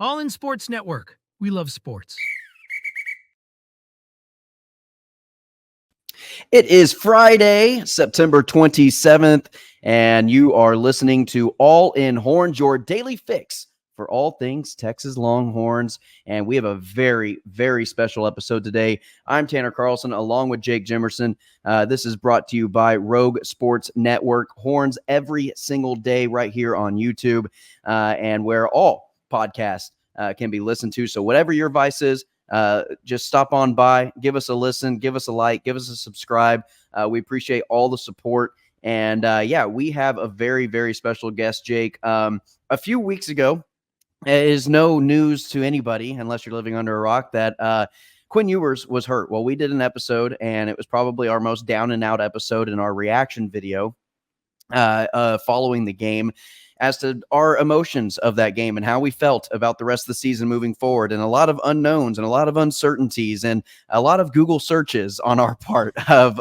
All in Sports Network. We love sports. It is Friday, September 27th, and you are listening to All in Horns, your daily fix for all things Texas Longhorns. And we have a very, very special episode today. I'm Tanner Carlson, along with Jake Jimerson. This is brought to you by Rogue Sports Network. Horns every single day right here on YouTube, and where all podcasts can be listened to. So whatever your vice is, just stop on by, give us a listen, give us a like, give us a subscribe. We appreciate all the support. And we have a very, very special guest, Jake. A few weeks ago, it is no news to anybody, unless you're living under a rock, that Quinn Ewers was hurt. Well, we did an episode, and it was probably our most down and out episode in our reaction video following the game, as to our emotions of that game and how we felt about the rest of the season moving forward, and a lot of unknowns and a lot of uncertainties and a lot of Google searches on our part of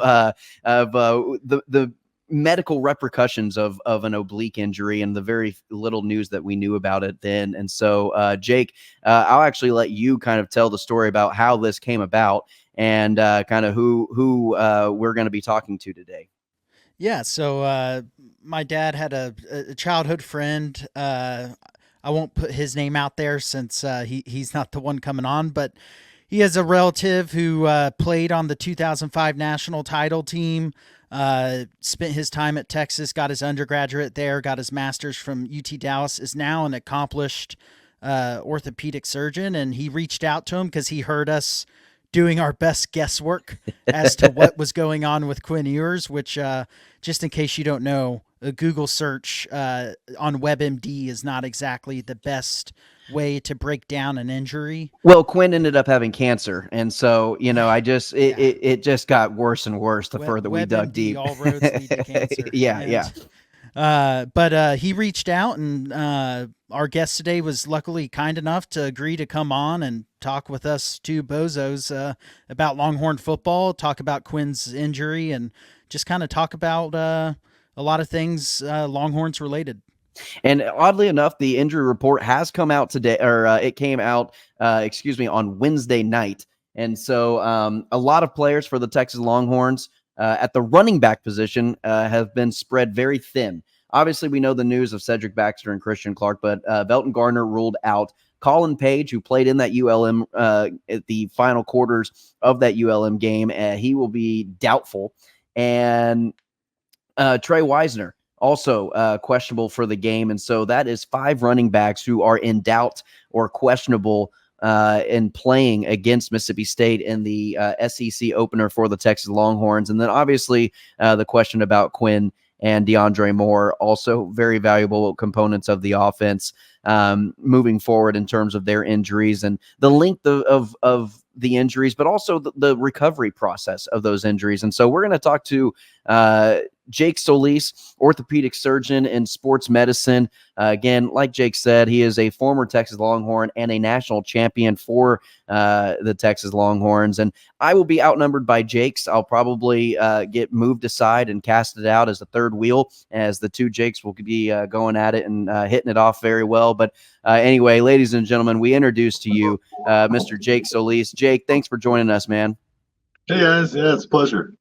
the medical repercussions of an oblique injury and the very little news that we knew about it then. And so, Jake, I'll actually let you kind of tell the story about how this came about and kind of who we're going to be talking to today. Yeah, so my dad had a childhood friend. I won't put his name out there since he's not the one coming on, but he has a relative who played on the 2005 national title team, spent his time at Texas, got his undergraduate there, got his master's from UT Dallas, is now an accomplished orthopedic surgeon, and he reached out to him because he heard us doing our best guesswork as to what was going on with Quinn Ewers, which, just in case you don't know, a Google search on WebMD is not exactly the best way to break down an injury. Well, Quinn ended up having cancer, and so it just got worse and worse the further we dug deep. All roads lead to cancer. Yeah. But he reached out, and our guest today was luckily kind enough to agree to come on and talk with us two bozos about Longhorn football, talk about Quinn's injury, and just kind of talk about a lot of things Longhorns related. And oddly enough, the injury report has come out today, or it came out, on Wednesday night. And so a lot of players for the Texas Longhorns at the running back position have been spread very thin. Obviously, we know the news of Cedric Baxter and Christian Clark, but Velton Gardner ruled out. Colin Page, who played in that ULM at the final quarters of that ULM game, he will be doubtful. And Trey Wisner, also questionable for the game. And so that is 5 running backs who are in doubt or questionable in playing against Mississippi State in the SEC opener for the Texas Longhorns. And then obviously the question about Quinn and DeAndre Moore, also very valuable components of the offense moving forward in terms of their injuries and the length of the injuries, but also the recovery process of those injuries. And so we're going to talk to Jake Solis, orthopedic surgeon in sports medicine. Again, like Jake said, he is a former Texas Longhorn and a national champion for the Texas Longhorns. And I will be outnumbered by Jakes. I'll probably get moved aside and casted out as a third wheel, as the two Jakes will be going at it and hitting it off very well. But anyway, ladies and gentlemen, we introduce to you Mr. Jake Solis. Jake, thanks for joining us, man. Hey, guys. Yeah, it's a pleasure.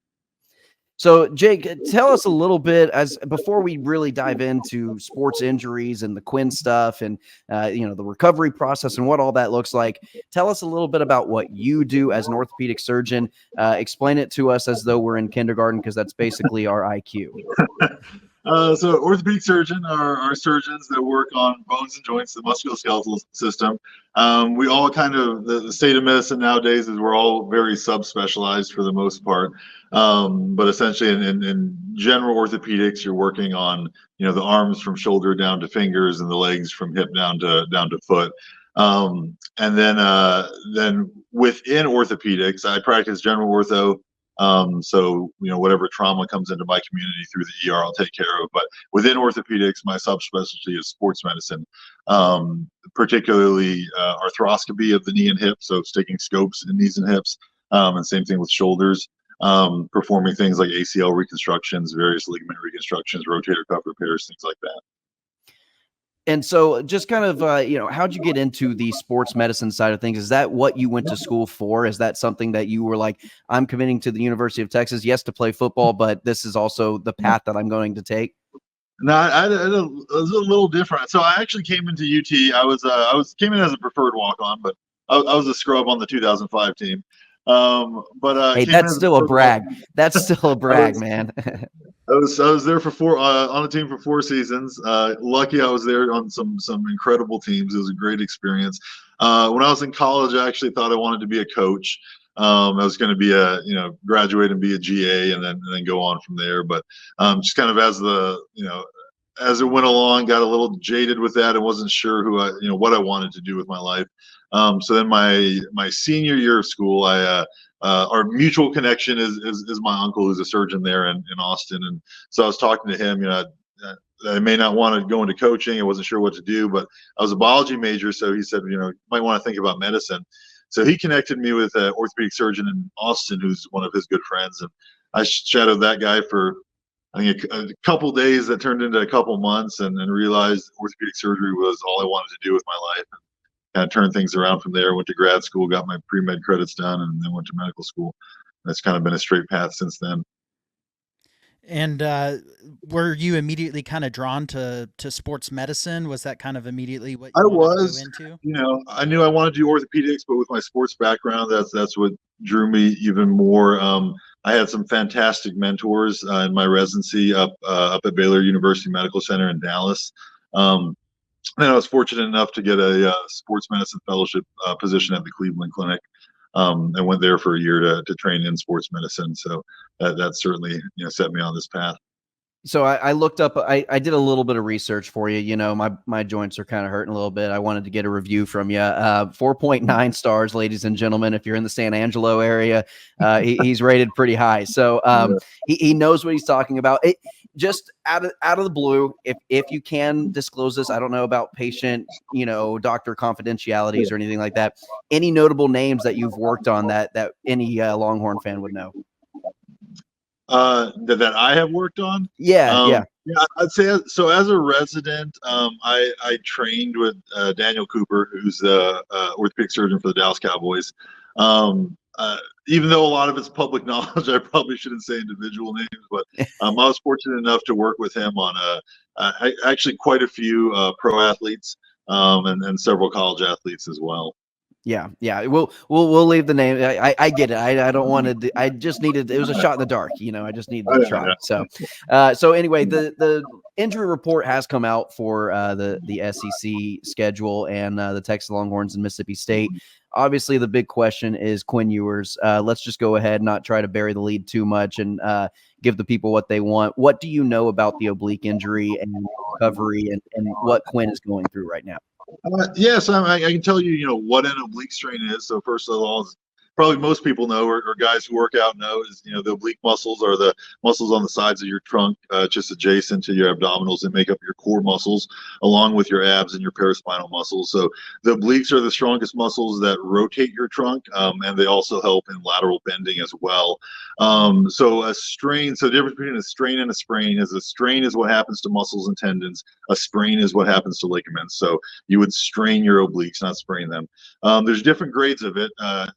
So, Jake, tell us a little bit before we really dive into sports injuries and the Quinn stuff and the recovery process and what all that looks like. Tell us a little bit about what you do as an orthopedic surgeon. Explain it to us as though we're in kindergarten, because that's basically our IQ. So orthopedic surgeon are surgeons that work on bones and joints, the musculoskeletal system. We all kind of, the state of medicine nowadays is we're all very subspecialized for the most part. But essentially in general orthopedics, you're working on, the arms from shoulder down to fingers and the legs from hip down to foot. And then within orthopedics, I practice general ortho. So, whatever trauma comes into my community through the ER, I'll take care of. But within orthopedics, my subspecialty is sports medicine, particularly arthroscopy of the knee and hip, so sticking scopes in knees and hips, and same thing with shoulders, performing things like ACL reconstructions, various ligament reconstructions, rotator cuff repairs, things like that. And so just kind of, how'd you get into the sports medicine side of things? Is that what you went to school for? Is that something that you were like, I'm committing to the University of Texas, yes, to play football, but this is also the path that I'm going to take? No, it was a little different. So I actually came into UT. Came in as a preferred walk-on, but I was a scrub on the 2005 team. Hey, Came in that's as a still a preferred brag. walk-on. That's still a I brag, was man. I was there for on a team for 4 seasons. Lucky I was there on some incredible teams. It was a great experience. When I was in college, I actually thought I wanted to be a coach. I was going to be graduate and be a GA and then go on from there. But just kind of as it went along, got a little jaded with that and wasn't sure what I wanted to do with my life. So then my senior year of school, our mutual connection is my uncle who's a surgeon there in Austin. And so I was talking to him, I may not want to go into coaching. I wasn't sure what to do, but I was a biology major. So he said, you might want to think about medicine. So he connected me with an orthopedic surgeon in Austin, who's one of his good friends. And I shadowed that guy for, I think, a couple days that turned into a couple months, and realized orthopedic surgery was all I wanted to do with my life. And kind of turned things around from there. Went to grad school, got my pre-med credits done, and then went to medical school. That's kind of been a straight path since then. And were you immediately kind of drawn to sports medicine? Was that kind of immediately what you I wanted to was, go into? I knew I wanted to do orthopedics, but with my sports background, that's what drew me even more. I had some fantastic mentors in my residency up at Baylor University Medical Center in Dallas. And I was fortunate enough to get a sports medicine fellowship position at the Cleveland Clinic. I went there for a year to train in sports medicine. So that certainly set me on this path. So I looked up, I did a little bit of research for you. My joints are kind of hurting a little bit. I wanted to get a review from you. 4.9 stars, ladies and gentlemen. If you're in the San Angelo area, he's rated pretty high. So he knows what he's talking about. Just out of the blue, if you can disclose this, I don't know about patient, doctor confidentialities or anything like that. Any notable names that you've worked on that any Longhorn fan would know? That I have worked on. Yeah. I'd say so. As a resident, I trained with Daniel Cooper, who's the orthopedic surgeon for the Dallas Cowboys. Even though a lot of it's public knowledge, I probably shouldn't say individual names, but I was fortunate enough to work with him on actually quite a few pro athletes and several college athletes as well. Yeah. We'll leave the name. I get it. I don't want to. I just needed. It was a shot in the dark. I just needed to try. So anyway, the injury report has come out for the SEC schedule and the Texas Longhorns and Mississippi State. Obviously, the big question is Quinn Ewers. Let's just go ahead, not try to bury the lead too much, and give the people what they want. What do you know about the oblique injury and recovery, and what Quinn is going through right now? Yes, I can tell you, what an oblique strain is. So first of all, probably most people know, or guys who work out know, is the oblique muscles are the muscles on the sides of your trunk, just adjacent to your abdominals, that make up your core muscles, along with your abs and your paraspinal muscles. So the obliques are the strongest muscles that rotate your trunk, and they also help in lateral bending as well. So a strain, so the difference between a strain and a sprain is a strain is what happens to muscles and tendons. A sprain is what happens to ligaments. So you would strain your obliques, not sprain them. There's different grades of it.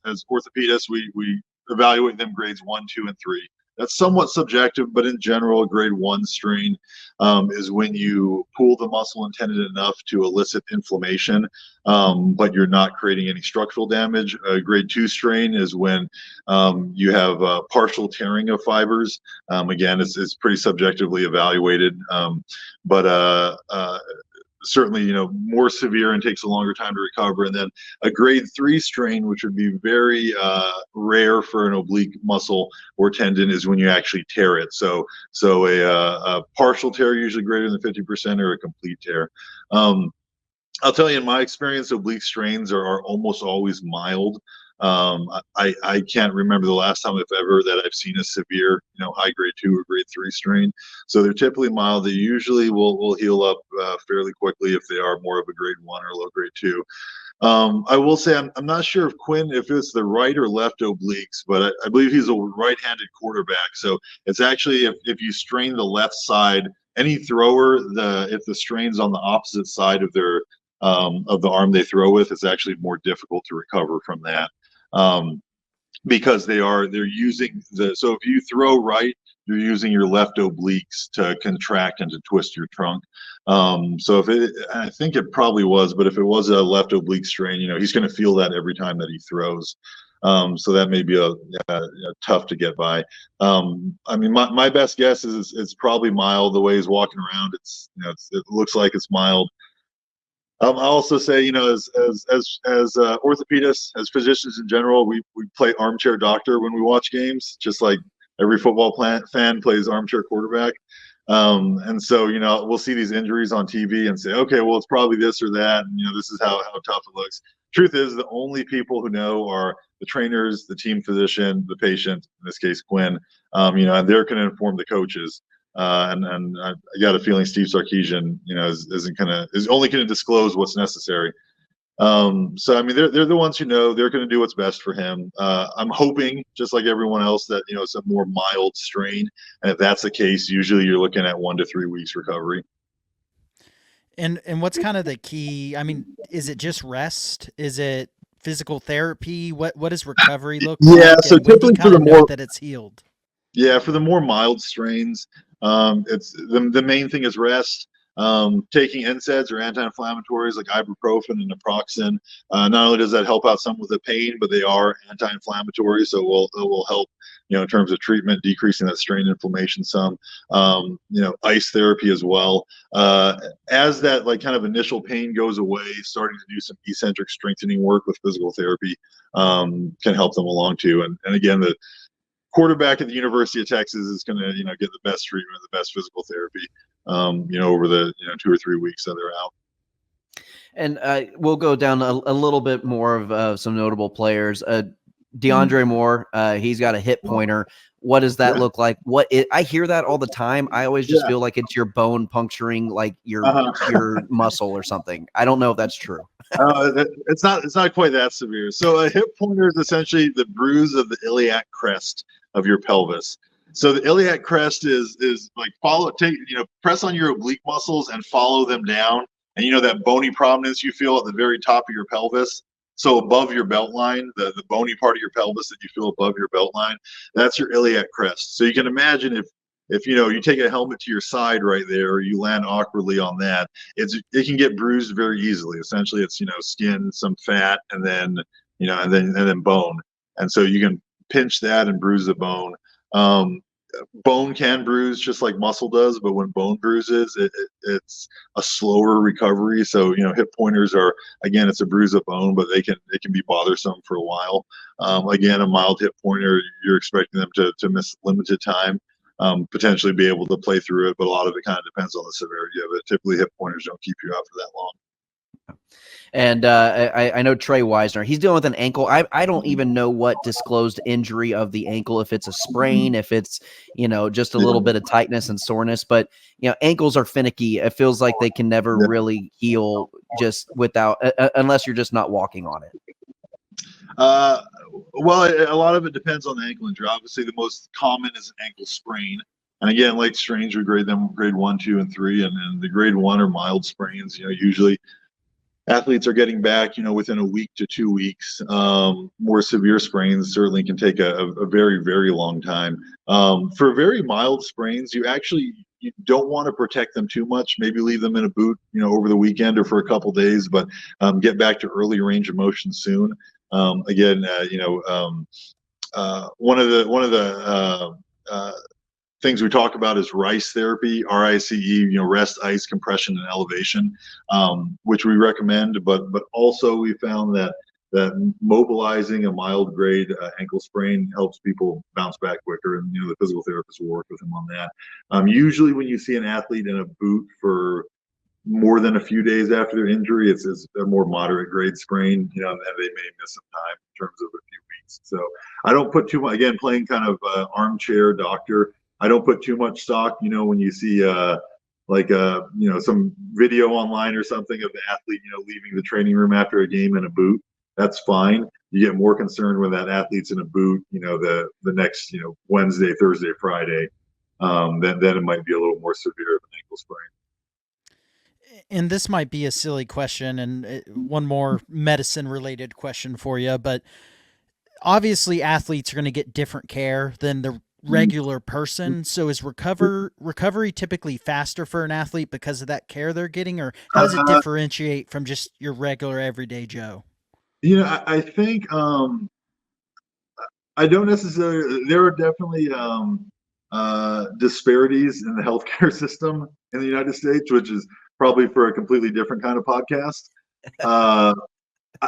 As orthopedists, we evaluate them grades 1, 2, and 3. That's somewhat subjective, but in general, a grade 1 strain is when you pull the muscle and tendon enough to elicit inflammation, but you're not creating any structural damage. Grade 2 strain is when you have partial tearing of fibers. Again, it's pretty subjectively evaluated, but certainly more severe and takes a longer time to recover. And then a grade 3 strain, which would be very rare for an oblique muscle or tendon, is when you actually tear it. So a partial tear, usually greater than 50%, or a complete tear. I'll tell you, in my experience, oblique strains are almost always mild. I can't remember the last time, if ever, that I've seen a severe, high grade 2 or grade 3 strain. So they're typically mild. They usually will heal up fairly quickly if they are more of a grade 1 or low grade 2. I will say I'm not sure if it's the right or left obliques, but I believe he's a right-handed quarterback. So it's actually, if you strain the left side, any thrower, if the strain's on the opposite side of their of the arm they throw with, it's actually more difficult to recover from that. Because they're using so if you throw right, you're using your left obliques to contract and to twist your trunk. So I think it probably was, but if it was a left oblique strain, he's going to feel that every time that he throws. So that may be a tough to get by. I mean, my best guess is it's probably mild. The way he's walking around, it looks like it's mild. I also say, as orthopedists, as physicians in general, we play armchair doctor when we watch games, just like every football fan plays armchair quarterback. And so, we'll see these injuries on TV and say, okay, well, it's probably this or that, and this is how tough it looks. Truth is, the only people who know are the trainers, the team physician, the patient, in this case, Quinn. And they're going to inform the coaches. And I got a feeling Steve Sarkisian, is only going to disclose what's necessary. So I mean, they're the ones who know. They're going to do what's best for him. I'm hoping, just like everyone else, that it's a more mild strain, and if that's the case, usually you're looking at 1 to 3 weeks recovery. And what's kind of the key? I mean, is it just rest? Is it physical therapy? What does recovery look like? Yeah, so typically for the more that it's healed. Yeah, for the more mild strains, it's the main thing is rest. Taking NSAIDs or anti-inflammatories like ibuprofen and naproxen. Not only does that help out some with the pain, but they are anti-inflammatory, so it will help, in terms of treatment, decreasing that strain inflammation some. Ice therapy as well. As that kind of initial pain goes away, starting to do some eccentric strengthening work with physical therapy can help them along too. And again, the quarterback at the University of Texas is going to, get the best treatment, the best physical therapy, over the 2 or 3 weeks that they're out. And we'll go down a little bit more of some notable players. DeAndre Moore, he's got a hip pointer. What does that look like? I hear that all the time. I always just feel like it's your bone puncturing like your muscle or something. I don't know if that's true. It's not quite that severe. So a hip pointer is essentially the bruise of the iliac crest of your pelvis. So the iliac crest is like press on your oblique muscles and follow them down. And that bony prominence you feel at the very top of your pelvis. So above your belt line, the bony part of your pelvis that you feel above your belt line, that's your iliac crest. So you can imagine if you take a helmet to your side right there, or you land awkwardly on that, it can get bruised very easily. Essentially, it's skin, some fat, and then and then bone. And so you can pinch that and bruise the bone. Bone can bruise just like muscle does, but when bone bruises, it's a slower recovery. So hip pointers are, again, it's a bruise of bone, but it can be bothersome for a while. Again, a mild hip pointer, you're expecting them to miss limited time, potentially be able to play through it, but a lot of it kind of depends on the severity of it. Typically, hip pointers don't keep you out for that long. And I know Trey Wisner, he's dealing with an ankle. I don't even know what disclosed injury of the ankle, if it's a sprain, if it's, just a little bit of tightness and soreness. But, ankles are finicky. It feels like they can never really heal just without, unless you're just not walking on it. Well, a lot of it depends on the ankle injury. Obviously, the most common is an ankle sprain. And again, like strains, we grade them grade 1, 2, and 3. And the grade 1 are mild sprains. Usually athletes are getting back, within a week to 2 weeks. More severe sprains certainly can take a very, very long time. For very mild sprains, you don't want to protect them too much. Maybe leave them in a boot, over the weekend or for a couple days, but get back to early range of motion soon. Again, one of the things we talk about is RICE therapy, RICE, rest, ice, compression, and elevation, which we recommend. But also we found that mobilizing a mild grade ankle sprain helps people bounce back quicker, and the physical therapist will work with them on that. Usually, when you see an athlete in a boot for more than a few days after their injury, it's a more moderate grade sprain, and they may miss some time in terms of a few weeks. So I don't put too much, again, playing kind of armchair doctor. I don't put too much stock, when you see some video online or something of the athlete, leaving the training room after a game in a boot. That's fine. You get more concerned when that athlete's in a boot, the next, Wednesday, Thursday, Friday. then it might be a little more severe of an ankle sprain. And this might be a silly question, and one more medicine related question for you, but obviously athletes are going to get different care than the regular person. So is recovery typically faster for an athlete because of that care they're getting, or how does it differentiate from just your regular everyday Joe? I think I don't necessarily. There are definitely disparities in the healthcare system in the United States, which is probably for a completely different kind of podcast.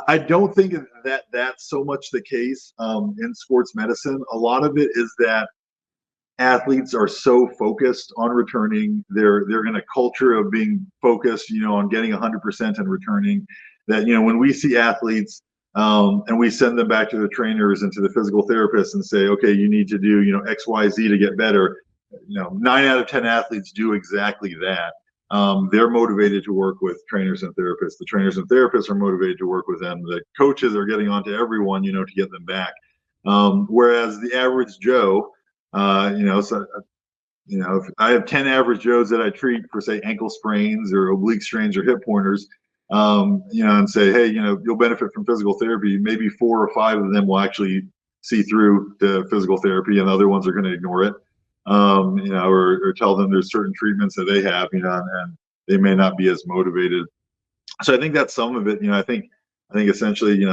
I don't think that that's so much the case in sports medicine. A lot of it is that athletes are so focused on returning. They're in a culture of being focused, on getting 100% and returning. That when we see athletes and we send them back to the trainers and to the physical therapists and say, okay, you need to do X, Y, Z to get better. 9 out of 10 athletes do exactly that. They're motivated to work with trainers and therapists. The trainers and therapists are motivated to work with them. The coaches are getting on to everyone, to get them back. Whereas the average Joe, if I have 10 average Joes that I treat for, say, ankle sprains or oblique strains or hip pointers, and say, hey, you'll benefit from physical therapy. Maybe 4 or 5 of them will actually see through the physical therapy, and the other ones are going to ignore it. Or tell them there's certain treatments that they have, and they may not be as motivated. So I think that's some of it. I think essentially,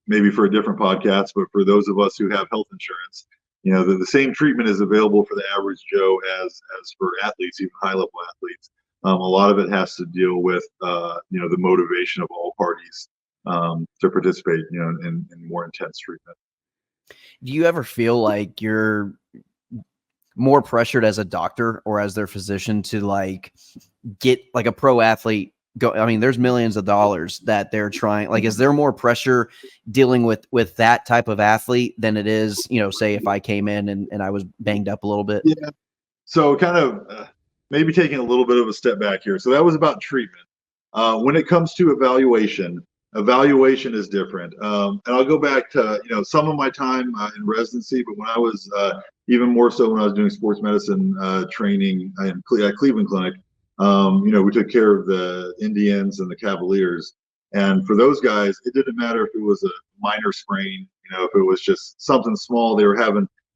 maybe for a different podcast, but for those of us who have health insurance, the same treatment is available for the average Joe as for athletes, even high level athletes. A lot of it has to deal with the motivation of all parties to participate, in more intense treatment. Do you ever feel like you're more pressured as a doctor or as their physician to get a pro athlete go? I mean, there's millions of dollars that they're trying. Is there more pressure dealing with that type of athlete than it is, say if I came in and I was banged up a little bit? Yeah. So kind of maybe taking a little bit of a step back here. So that was about treatment. When it comes to evaluation is different. And I'll go back to, some of my time in residency, but when I was even more so when I was doing sports medicine training at Cleveland Clinic, we took care of the Indians and the Cavaliers. And for those guys, it didn't matter if it was a minor sprain, if it was just something small, they were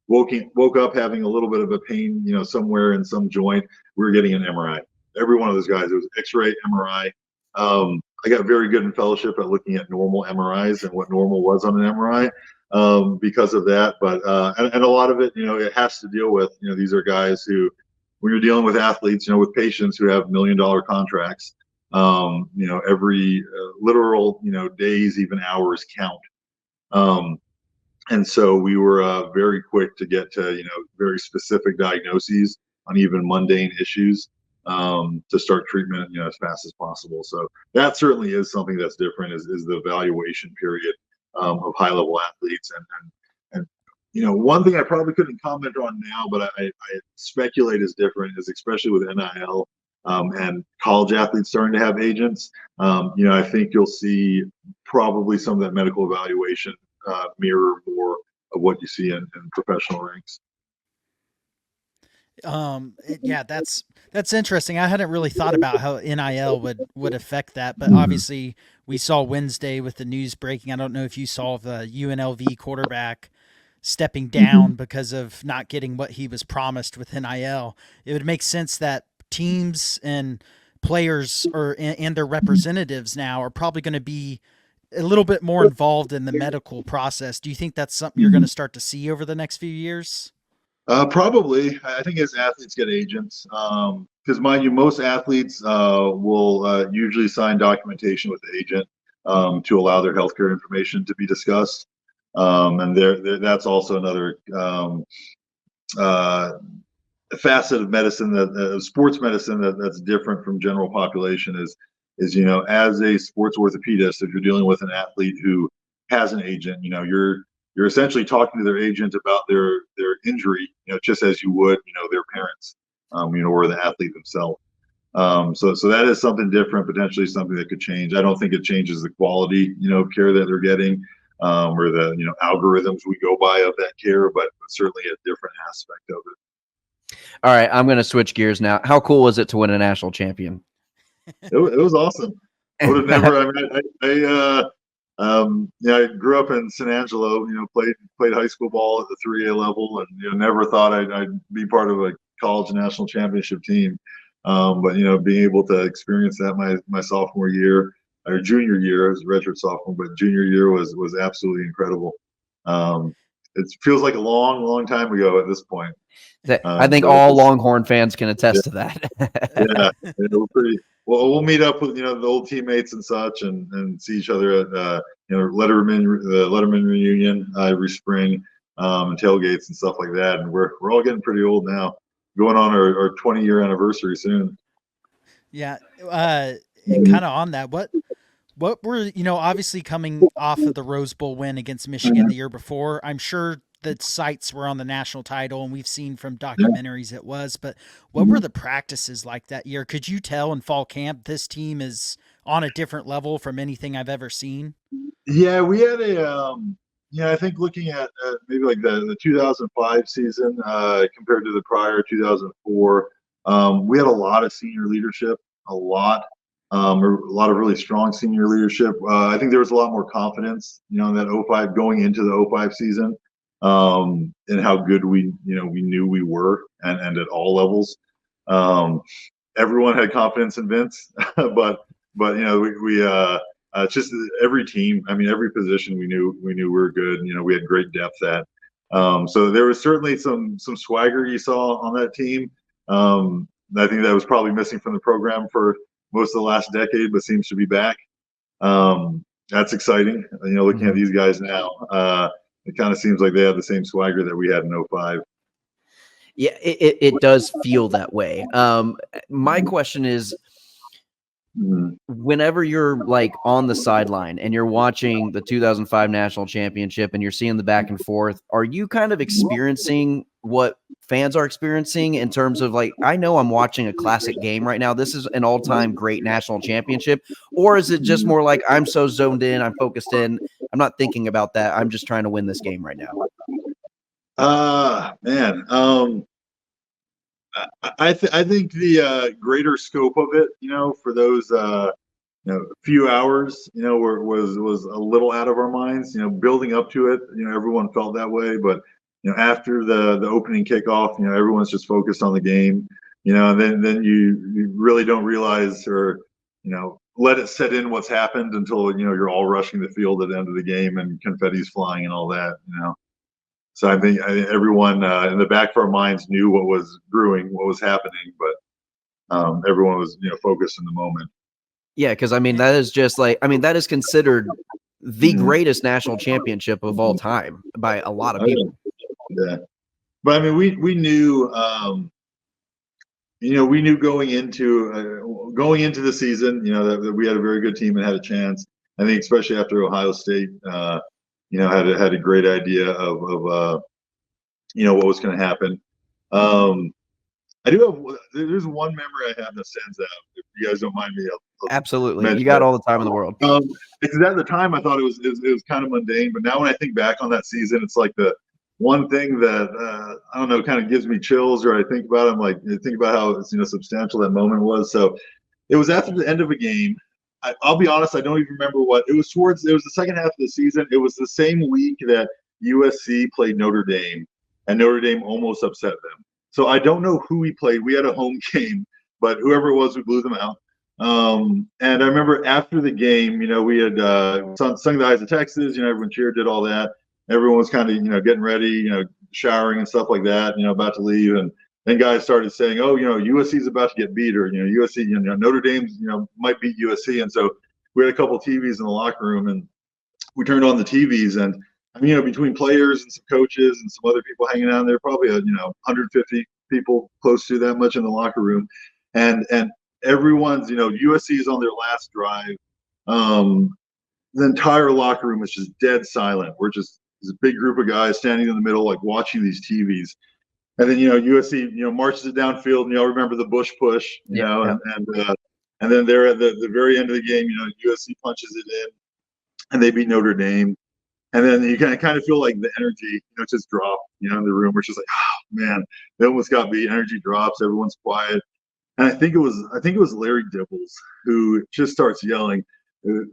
woke up having a little bit of a pain, somewhere in some joint, we were getting an MRI. Every one of those guys, it was X-ray, MRI. I got very good in fellowship at looking at normal MRIs and what normal was on an MRI because of that. But and a lot of it, it has to deal with, these are guys who, when you're dealing with athletes, with patients who have $1 million contracts, every literal, days, even hours count. And so we were very quick to get to, very specific diagnoses on even mundane issues to start treatment, as fast as possible. So that certainly is something that's different is the evaluation period of high level athletes. And one thing I probably couldn't comment on now, but I speculate is different is especially with NIL and college athletes starting to have agents. I think you'll see probably some of that medical evaluation mirror more of what you see in professional ranks. Yeah, that's interesting. I hadn't really thought about how NIL would affect that, but obviously we saw Wednesday with the news breaking. I don't know if you saw the UNLV quarterback stepping down because of not getting what he was promised with NIL. It would make sense that teams and players and their representatives now are probably going to be a little bit more involved in the medical process. Do you think that's something you're going to start to see over the next few years? Probably. I think as athletes get agents, because mind you, most athletes will usually sign documentation with the agent to allow their healthcare information to be discussed. And that's also another facet of medicine that sports medicine that's different from general population is as a sports orthopedist, if you're dealing with an athlete who has an agent, you're essentially talking to their agent about their injury, just as you would, their parents, or the athlete themselves. So that is something different, potentially something that could change. I don't think it changes the quality, of care that they're getting, or the, algorithms we go by of that care, but certainly a different aspect of it. All right, I'm going to switch gears now. How cool was it to win a national champion? It was awesome. I would have never. I mean, I grew up in San Angelo. Played high school ball at the 3A level, and never thought I'd be part of a college national championship team. But being able to experience that my sophomore year or junior year, I was a redshirt sophomore, but junior year was absolutely incredible. It feels like a long, long time ago at this point. I think all Longhorn fans can attest to that. Yeah, we're pretty. Well, we'll meet up with the old teammates and such, and see each other at the Letterman reunion every spring, and tailgates and stuff like that. And we're all getting pretty old now, going on our 20-year anniversary soon. Yeah, and kind of on that, what were obviously coming off of the Rose Bowl win against Michigan the year before, I'm sure the sights were on the national title, and we've seen from documentaries it was, but what were the practices like that year? Could you tell in fall camp this team is on a different level from anything I've ever seen? Yeah, we had I think looking at maybe like the 2005 season compared to the prior 2004, we had a lot of senior leadership, a lot of really strong senior leadership. I think there was a lot more confidence, in that 05 going into the 05 season, and how good we knew we were, and at all levels. Everyone had confidence in Vince, but we just every team. I mean, every position we knew we were good. We had great depth at. So there was certainly some swagger you saw on that team. I think that was probably missing from the program for most of the last decade, but seems to be back. That's exciting. Looking at these guys now, it kind of seems like they have the same swagger that we had in 05. Yeah, it does feel that way. My question is, whenever you're like on the sideline and you're watching the 2005 national championship and you're seeing the back and forth, are you kind of experiencing what fans are experiencing in terms of like, I know I'm watching a classic game right now, this is an all-time great national championship, or is it just more like I'm so zoned in, I'm focused in, I'm not thinking about that, I'm just trying to win this game right now? Man, I think the greater scope of it, for those few hours, was a little out of our minds. Building up to it, everyone felt that way, but after the opening kickoff, everyone's just focused on the game, and then you really don't realize or let it set in what's happened until you're all rushing the field at the end of the game and confetti's flying and all that. So I think everyone in the back of our minds knew what was brewing, what was happening, but everyone was focused in the moment. Yeah, because I mean that is just like, I mean that is considered the greatest national championship of all time by a lot of people. Yeah, but I mean we knew we knew going into the season that we had a very good team and had a chance. I think especially after Ohio State had a great idea of what was going to happen. There's one memory I have that stands out. If you guys don't mind me, I'll absolutely. You got all the time in the world. Because at the time I thought it was kind of mundane, but now when I think back on that season, it's like the one thing that I don't know, kind of gives me chills, or I think about it, I'm like, I think about how substantial that moment was. So it was after the end of a game. I'll be honest, I don't even remember what it was towards. It was the second half of the season. It was the same week that USC played Notre Dame, and Notre Dame almost upset them. So I don't know who we played. We had a home game, but whoever it was, we blew them out. And I remember after the game, we had sung the Eyes of Texas. Everyone cheered, did all that. Everyone was kind of getting ready, showering and stuff like that. About to leave, and then guys started saying, "Oh, USC is about to get beat," or USC, Notre Dame's, might beat USC. And so we had a couple of TVs in the locker room, and we turned on the TVs, and between players and some coaches and some other people hanging out there, probably 150 people, close to that much in the locker room, and everyone's USC is on their last drive. The entire locker room is just dead silent. We're just this big group of guys standing in the middle, like watching these TVs. And then USC marches it downfield, and remember the Bush push, and then they're at the very end of the game, USC punches it in, and they beat Notre Dame. And then you kind of feel like the energy, just drop, in the room. We're just like, oh man, they almost got beat. Energy drops, everyone's quiet. And I think it was Larry Dibbles who just starts yelling,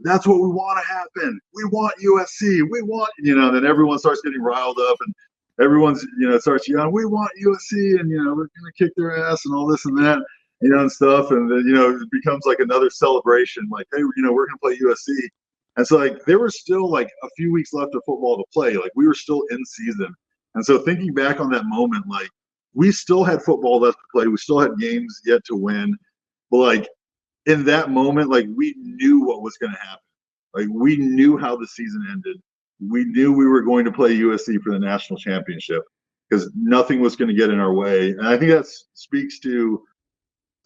"That's what we want to happen. We want USC. We want," and then everyone starts getting riled up, and everyone's, starts yelling, "We want USC," and we're gonna kick their ass and all this and that, and stuff. And then, it becomes like another celebration, like, hey, we're gonna play USC. And so, like, there were still like a few weeks left of football to play. Like, we were still in season. And so thinking back on that moment, like, we still had football left to play. We still had games yet to win. But, like, in that moment, like, we knew what was going to happen. Like, we knew how the season ended. We knew we were going to play USC for the national championship because nothing was going to get in our way. And I think that speaks to,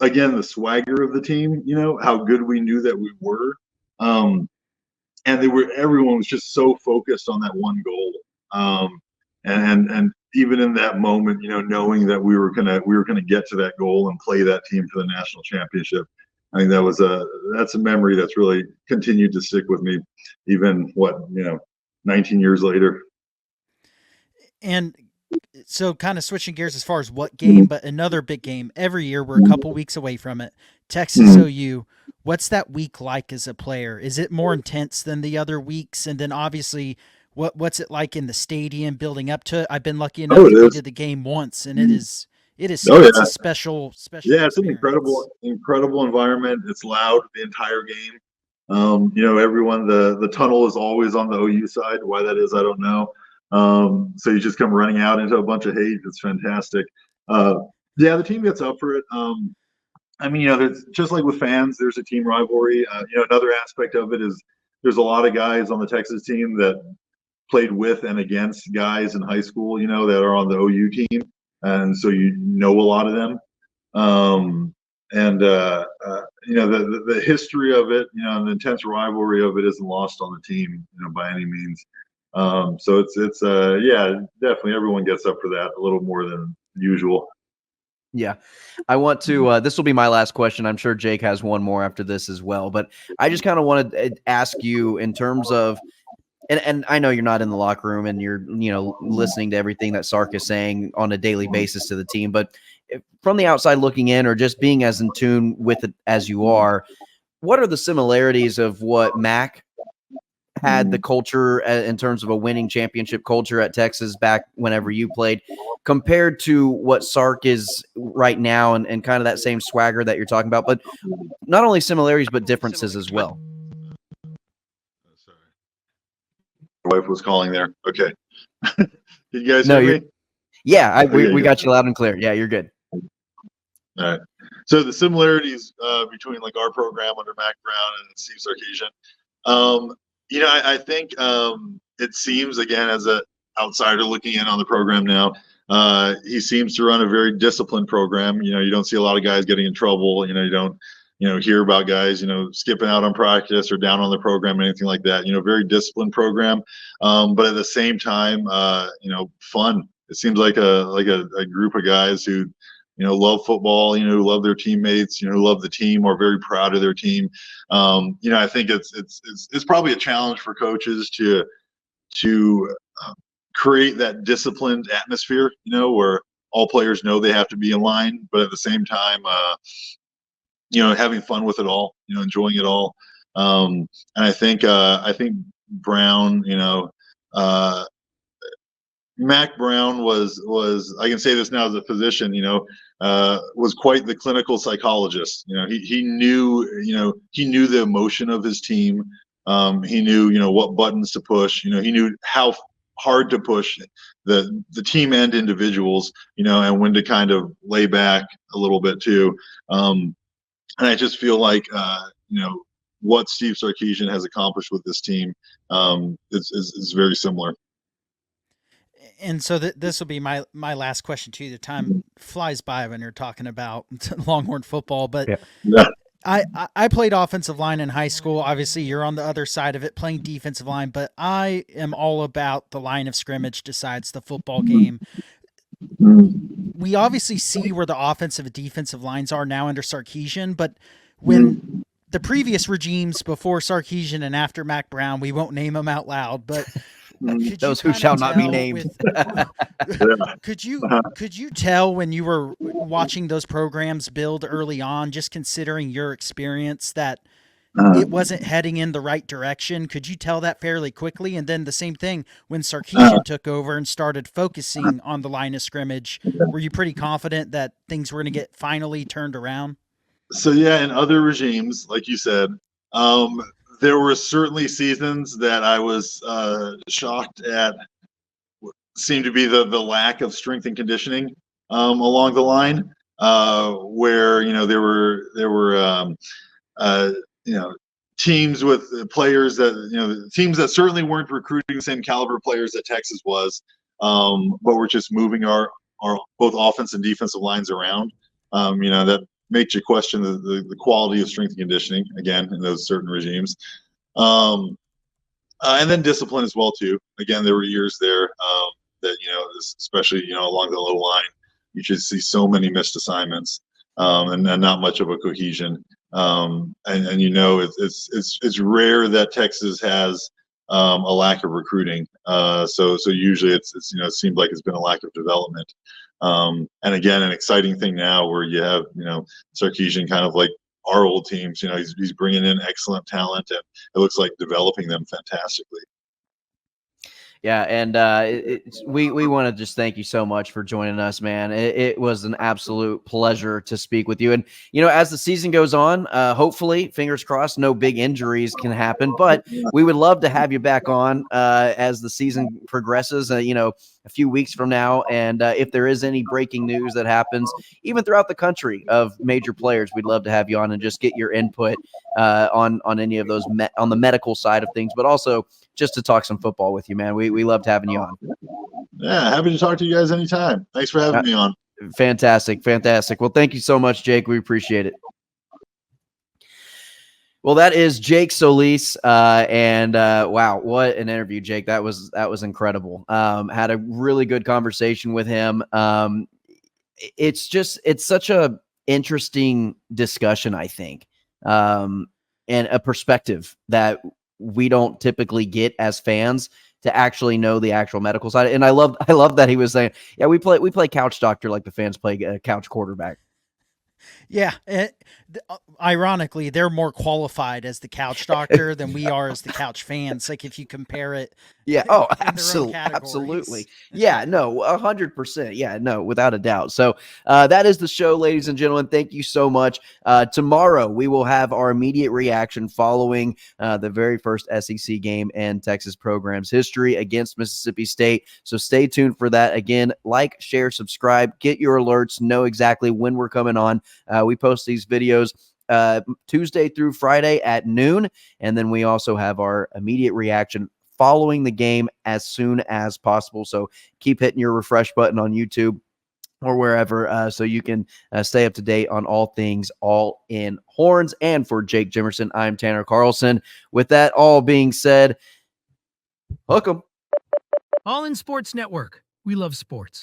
again, the swagger of the team, how good we knew that we were. And everyone was just so focused on that one goal. And even in that moment, knowing that we were gonna get to that goal and play that team for the national championship, I think that's a memory that's really continued to stick with me, even 19 years later. And so, kind of switching gears as far as what game, but another big game every year. We're a couple weeks away from it. Texas OU. What's that week like as a player? Is it more intense than the other weeks? And then obviously, what's it like in the stadium building up to it? I've been lucky enough to go to the game once, and it's a special. Yeah, it's an incredible environment. It's loud the entire game. Everyone, the tunnel is always on the OU side. Why that is, I don't know. So you just come running out into a bunch of hate. It's fantastic. The team gets up for it. There's, just like with fans, there's a team rivalry. Another aspect of it is there's a lot of guys on the Texas team that played with and against guys in high school, that are on the OU team. And so a lot of them. The history of it, and the intense rivalry of it isn't lost on the team, by any means. So it's definitely everyone gets up for that a little more than usual. Yeah. I want to, this will be my last question. I'm sure Jake has one more after this as well, but I just kind of want to ask you in terms of, and I know you're not in the locker room and you're, listening to everything that Sark is saying on a daily basis to the team, but from the outside looking in or just being as in tune with it as you are, what are the similarities of what Mac had the culture in terms of a winning championship culture at Texas back whenever you played compared to what Sark is right now and kind of that same swagger that you're talking about, but not only similarities, but differences as well. Sorry. My wife was calling there. Okay. Did you guys hear me? Yeah, we got you loud and clear. Yeah, you're good. All right. So the similarities between like our program under Mac Brown and Steve Sarkisian, I think it seems, again, as an outsider looking in on the program now, he seems to run a very disciplined program. You don't see a lot of guys getting in trouble. You don't, hear about guys, skipping out on practice or down on the program, anything like that. Very disciplined program, but at the same time, fun. It seems like a group of guys who, love football, who love their teammates, who love the team, or very proud of their team. I think it's probably a challenge for coaches to create that disciplined atmosphere, where all players know they have to be in line, but at the same time, having fun with it all, enjoying it all. And I think Brown, Mac Brown was I can say this now as a physician, was quite the clinical psychologist. He knew the emotion of his team. He knew, what buttons to push. He knew how hard to push the team and individuals, and when to kind of lay back a little bit too. And I just feel like, what Steve Sarkisian has accomplished with this team is very similar. And so this will be my last question to you. The time flies by when you're talking about Longhorn football, but Yeah. I played offensive line in high school. Obviously, you're on the other side of it, playing defensive line, but I am all about the line of scrimmage decides the football game. We obviously see where the offensive and defensive lines are now under Sarkisian, but when the previous regimes before Sarkisian and after Mac Brown, we won't name them out loud, but Could Those you who shall kinda not be tell named. could you tell when you were watching those programs build early on, just considering your experience, that it wasn't heading in the right direction? Could you tell that fairly quickly? And then the same thing when Sarkisian took over and started focusing on the line of scrimmage, were you pretty confident that things were going to get finally turned around? So yeah, in other regimes, like you said, um, there were certainly seasons that I was shocked at. Seemed to be the lack of strength and conditioning along the line, where there were teams with players that teams that certainly weren't recruiting the same caliber players that Texas was, but were just moving our both offense and defensive lines around. That makes you question the quality of strength and conditioning again in those certain regimes. And then discipline as well too. Again, there were years there that especially along the low line, you just see so many missed assignments and not much of a cohesion. And it's rare that Texas has a lack of recruiting. So usually it seemed like it's been a lack of development. And again, an exciting thing now where you have Sarkisian kind of like our old teams. He's bringing in excellent talent, and it looks like developing them fantastically. Yeah, and we want to just thank you so much for joining us, man. It was an absolute pleasure to speak with you. And, as the season goes on, hopefully, fingers crossed, no big injuries can happen. But we would love to have you back on as the season progresses, a few weeks from now. And if there is any breaking news that happens, even throughout the country of major players, we'd love to have you on and just get your input on any of those on the medical side of things, but also just to talk some football with you, man. We loved having you on. Yeah, happy to talk to you guys anytime. Thanks for having me on. Fantastic. Well, thank you so much, Jake. We appreciate it. Well, that is Jake Solis, and wow, what an interview, Jake! That was incredible. Had a really good conversation with him. It's such a interesting discussion, I think, and a perspective that we don't typically get as fans to actually know the actual medical side. And I love that he was saying, yeah, we play couch doctor like the fans play couch quarterback. Yeah. Ironically, they're more qualified as the couch doctor than we are as the couch fans. Like if you compare it. Yeah. Oh, absolutely. Yeah, no, 100%. Yeah, no, without a doubt. So that is the show, ladies and gentlemen. Thank you so much. Tomorrow we will have our immediate reaction following the very first SEC game in Texas program's history against Mississippi State. So stay tuned for that. Again, like, share, subscribe, get your alerts, know exactly when we're coming on. We post these videos Tuesday through Friday at noon. And then we also have our immediate reaction following the game as soon as possible. So keep hitting your refresh button on YouTube or wherever so you can stay up to date on all things All In Horns. And for Jake Jimerson, I'm Tanner Carlson. With that all being said, hook 'em. All in Sports Network. We love sports.